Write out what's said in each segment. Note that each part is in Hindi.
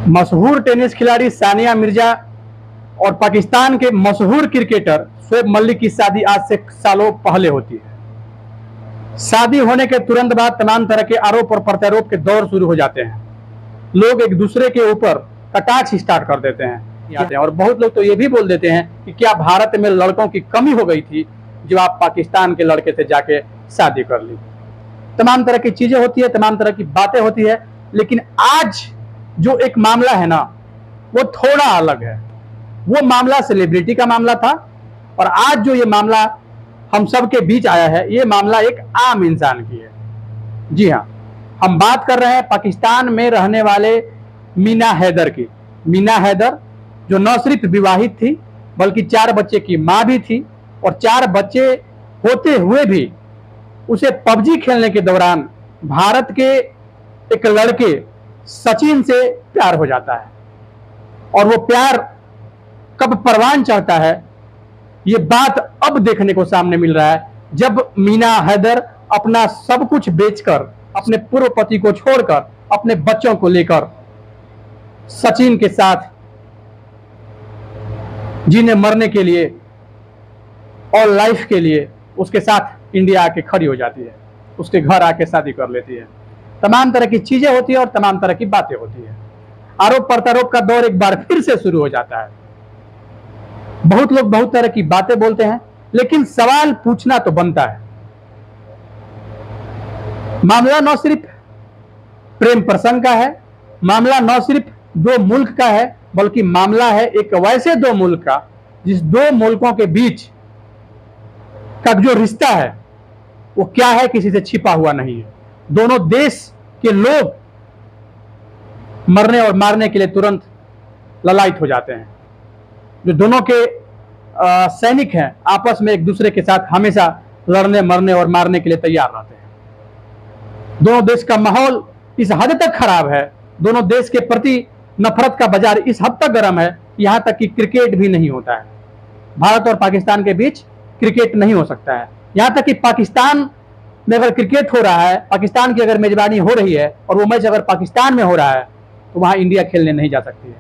मशहूर टेनिस खिलाड़ी सानिया मिर्जा और पाकिस्तान के मशहूर क्रिकेटर शोएब मलिक की शादी आज से सालों पहले होती है। शादी होने के तुरंत बाद तमाम तरह के आरोप और प्रत्यारोप के दौर शुरू हो जाते हैं। लोग एक दूसरे के ऊपर कटाक्ष स्टार्ट कर देते हैं और बहुत लोग तो ये भी बोल देते हैं कि क्या भारत में लड़कों की कमी हो गई थी जो आप पाकिस्तान के लड़के से जाके शादी कर ली। तमाम तरह की चीजें होती है, तमाम तरह की बातें होती है, लेकिन आज जो एक मामला है ना वो थोड़ा अलग है। वो मामला सेलिब्रिटी का मामला था और आज जो ये मामला हम सब के बीच आया है ये मामला एक आम इंसान की है। जी हाँ, हम बात कर रहे हैं पाकिस्तान में रहने वाले मीना हैदर की। मीना हैदर जो न सिर्फ विवाहित थी बल्कि 4 बच्चे की मां भी थी और 4 बच्चे होते हुए भी उसे पबजी खेलने के दौरान भारत के एक लड़के सचिन से प्यार हो जाता है। और वो प्यार कब परवान चढ़ता है ये बात अब देखने को सामने मिल रहा है, जब मीना हैदर अपना सब कुछ बेचकर, अपने पूर्व पति को छोड़कर, अपने बच्चों को लेकर सचिन के साथ जीने मरने के लिए और लाइफ के लिए उसके साथ इंडिया आके खड़ी हो जाती है, उसके घर आके शादी कर लेती है। तमाम तरह की चीजें होती है और तमाम तरह की बातें होती है। आरोप प्रत्यारोप का दौर एक बार फिर से शुरू हो जाता है। बहुत लोग बहुत तरह की बातें बोलते हैं, लेकिन सवाल पूछना तो बनता है। मामला न सिर्फ प्रेम प्रसंग का है, मामला न सिर्फ 2 मुल्क का है, बल्कि मामला है एक वैसे 2 मुल्क का जिस 2 मुल्कों के बीच का जो रिश्ता है वो क्या है किसी से छिपा हुआ नहीं है। दोनों देश के लोग मरने और मारने के लिए तुरंत ललायत हो जाते हैं। जो दोनों के सैनिक हैं आपस में एक दूसरे के साथ हमेशा लड़ने, मरने और मारने के लिए तैयार रहते हैं। दोनों देश का माहौल इस हद तक खराब है, दोनों देश के प्रति नफरत का बाजार इस हद तक गर्म है, यहां तक कि क्रिकेट भी नहीं होता है। भारत और पाकिस्तान के बीच क्रिकेट नहीं हो सकता है। यहां तक कि पाकिस्तान में अगर क्रिकेट हो रहा है, पाकिस्तान की अगर मेजबानी हो रही है और वो मैच अगर पाकिस्तान में हो रहा है तो वहां इंडिया खेलने नहीं जा सकती है।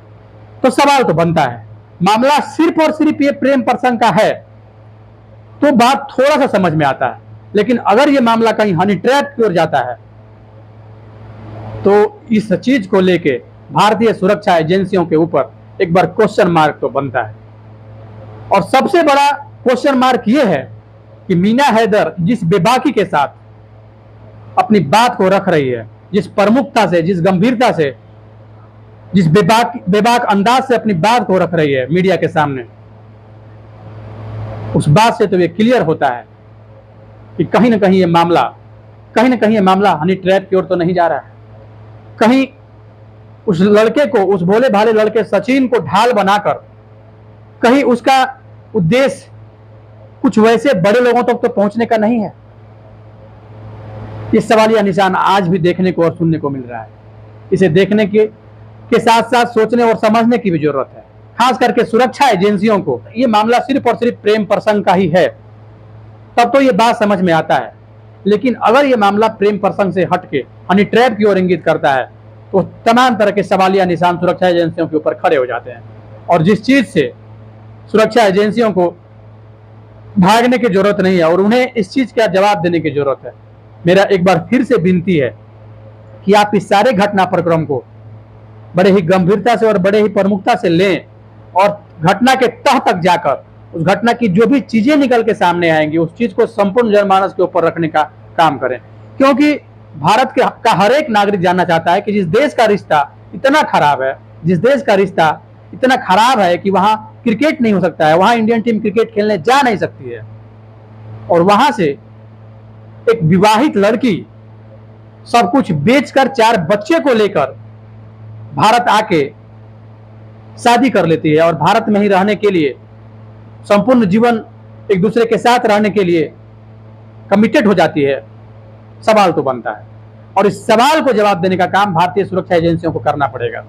तो सवाल तो बनता है, मामला सिर्फ और सिर्फ ये प्रेम प्रसंग का है तो बात थोड़ा सा समझ में आता है, लेकिन अगर ये मामला कहीं हनी ट्रैप की ओर जाता है तो इस चीज को लेके भारतीय सुरक्षा एजेंसियों के ऊपर एक बार क्वेश्चन मार्क तो बनता है। और सबसे बड़ा क्वेश्चन मार्क ये है कि मीना हैदर जिस बेबाकी के साथ अपनी बात को रख रही है, जिस प्रमुखता से, जिस गंभीरता से, जिस बेबाक अंदाज से अपनी बात को रख रही है मीडिया के सामने, उस बात से तो ये क्लियर होता है कि कहीं ना कहीं ये मामला हनी ट्रैप की ओर तो नहीं जा रहा है। कहीं उस लड़के को, उस भोले भाले लड़के सचिन को ढाल बनाकर कहीं उसका उद्देश्य कुछ वैसे बड़े लोगों तक तो पहुंचने का नहीं है। ये सवालिया निशान आज भी देखने को और सुनने को मिल रहा है। इसे देखने के साथ साथ सोचने और समझने की भी जरूरत है, खास करके सुरक्षा एजेंसियों को। ये मामला सिर्फ और सिर्फ प्रेम प्रसंग का ही है तब तो ये बात समझ में आता है, लेकिन अगर ये मामला प्रेम प्रसंग से हटके हनी ट्रैप की ओर इंगित करता है तो तमाम तरह के सवालिया निशान सुरक्षा एजेंसियों के ऊपर खड़े हो जाते हैं। और जिस चीज से सुरक्षा एजेंसियों को भागने की जरूरत नहीं है और उन्हें इस चीज का जवाब देने की जरूरत है। मेरा एक बार फिर से विनती है कि आप इस सारे घटनाक्रम को बड़े ही गंभीरता से और बड़े ही प्रमुखता से लें और घटना के तह तक जाकर उस घटना की जो भी चीजें निकल के सामने आएंगी उस चीज को संपूर्ण जनमानस के ऊपर रखने का काम करें। क्योंकि भारत का हर एक नागरिक जानना चाहता है कि जिस देश का रिश्ता इतना खराब है, जिस देश का रिश्ता इतना खराब है कि वहां क्रिकेट नहीं हो सकता है, वहां इंडियन टीम क्रिकेट खेलने जा नहीं सकती है, और वहां से एक विवाहित लड़की सब कुछ बेचकर 4 बच्चे को लेकर भारत आके शादी कर लेती है और भारत में ही रहने के लिए, संपूर्ण जीवन एक दूसरे के साथ रहने के लिए कमिटेड हो जाती है। सवाल तो बनता है और इस सवाल को जवाब देने का काम भारतीय सुरक्षा एजेंसियों को करना पड़ेगा।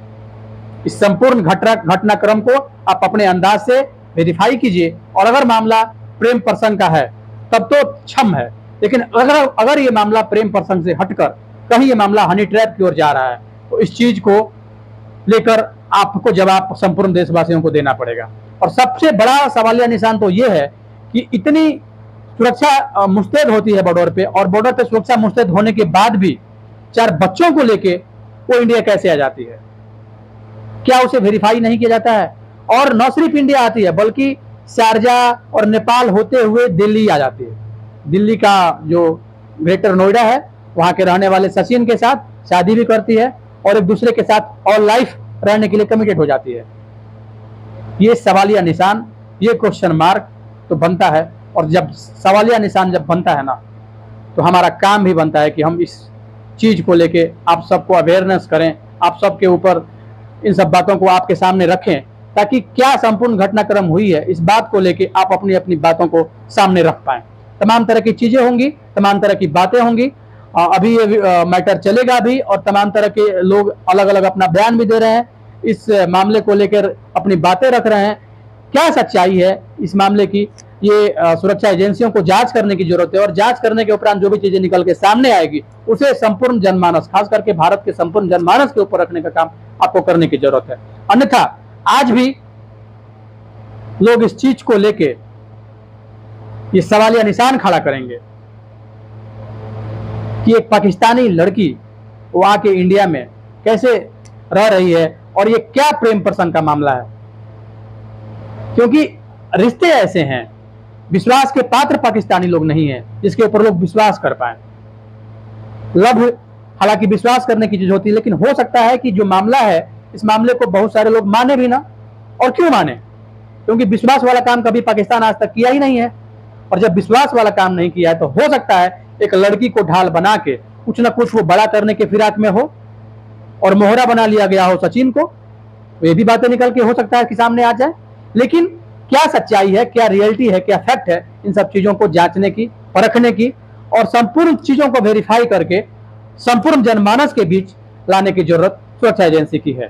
इस संपूर्ण घटनाक्रम को आप अपने अंदाज से वेरीफाई कीजिए और अगर मामला प्रेम प्रसंग का है तब तो क्षम है, लेकिन अगर ये मामला प्रेम प्रसंग से हटकर कहीं ये मामला हनी ट्रैप की ओर जा रहा है तो इस चीज को लेकर आपको जवाब संपूर्ण देशवासियों को देना पड़ेगा। और सबसे बड़ा सवालिया निशान तो ये है कि इतनी सुरक्षा मुस्तैद होती है बॉर्डर पे, और बॉर्डर पे सुरक्षा मुस्तैद होने के बाद भी 4 बच्चों को लेके वो इंडिया कैसे आ जाती है? क्या उसे वेरीफाई नहीं किया जाता है? और न सिर्फ इंडिया आती है बल्कि शारजाह और नेपाल होते हुए दिल्ली आ जाती है। दिल्ली का जो ग्रेटर नोएडा है वहां के रहने वाले सचिन के साथ शादी भी करती है और एक दूसरे के साथ ऑल लाइफ रहने के लिए कमिटेड हो जाती है। ये सवालिया निशान, ये क्वेश्चन मार्क तो बनता है। और जब सवालिया निशान जब बनता है ना, तो हमारा काम भी बनता है कि हम इस चीज को लेके आप सबको अवेयरनेस करें, आप सबके ऊपर इन सब बातों को आपके सामने रखें, ताकि क्या संपूर्ण घटनाक्रम हुई है इस बात को लेके आप अपनी अपनी बातों को सामने रख पाएं। तमाम तरह की चीजें होंगी, तमाम तरह की बातें होंगी, अभी ये मैटर चलेगा भी, और तमाम तरह के लोग अलग अलग अपना बयान भी दे रहे हैं, इस मामले को लेकर अपनी बातें रख रहे हैं। क्या सच्चाई है इस मामले की, ये सुरक्षा एजेंसियों को जांच करने की जरूरत है। और जांच करने के उपरांत जो भी चीजें निकल के सामने आएगी उसे संपूर्ण जनमानस, खास करके भारत के संपूर्ण जनमानस के ऊपर रखने का काम आपको करने की जरूरत है। अन्यथा आज भी लोग इस चीज को लेके ये सवालिया निशान खड़ा करेंगे कि एक पाकिस्तानी लड़की वो आके इंडिया में कैसे रह रही है और ये क्या प्रेम प्रसंग का मामला है। क्योंकि रिश्ते ऐसे हैं, विश्वास के पात्र पाकिस्तानी लोग नहीं हैं जिसके ऊपर लोग विश्वास कर पाए। लव हालांकि विश्वास करने की चीज होती है, लेकिन हो सकता है कि जो मामला है इस मामले को बहुत सारे लोग माने भी ना। और क्यों माने? क्योंकि विश्वास वाला काम कभी पाकिस्तान आज तक किया ही नहीं है। और जब विश्वास वाला काम नहीं किया है तो हो सकता है एक लड़की को ढाल बना के कुछ ना कुछ वो बड़ा करने के फिराक में हो और मोहरा बना लिया गया हो सचिन को। ये भी बातें निकल के हो सकता है कि सामने आ जाए। लेकिन क्या सच्चाई है, क्या रियलिटी है, क्या फैक्ट है, इन सब चीजों को जांचने की, परखने की और संपूर्ण चीजों को वेरीफाई करके संपूर्ण जनमानस के बीच लाने की जरूरत सुरक्षा एजेंसी की है।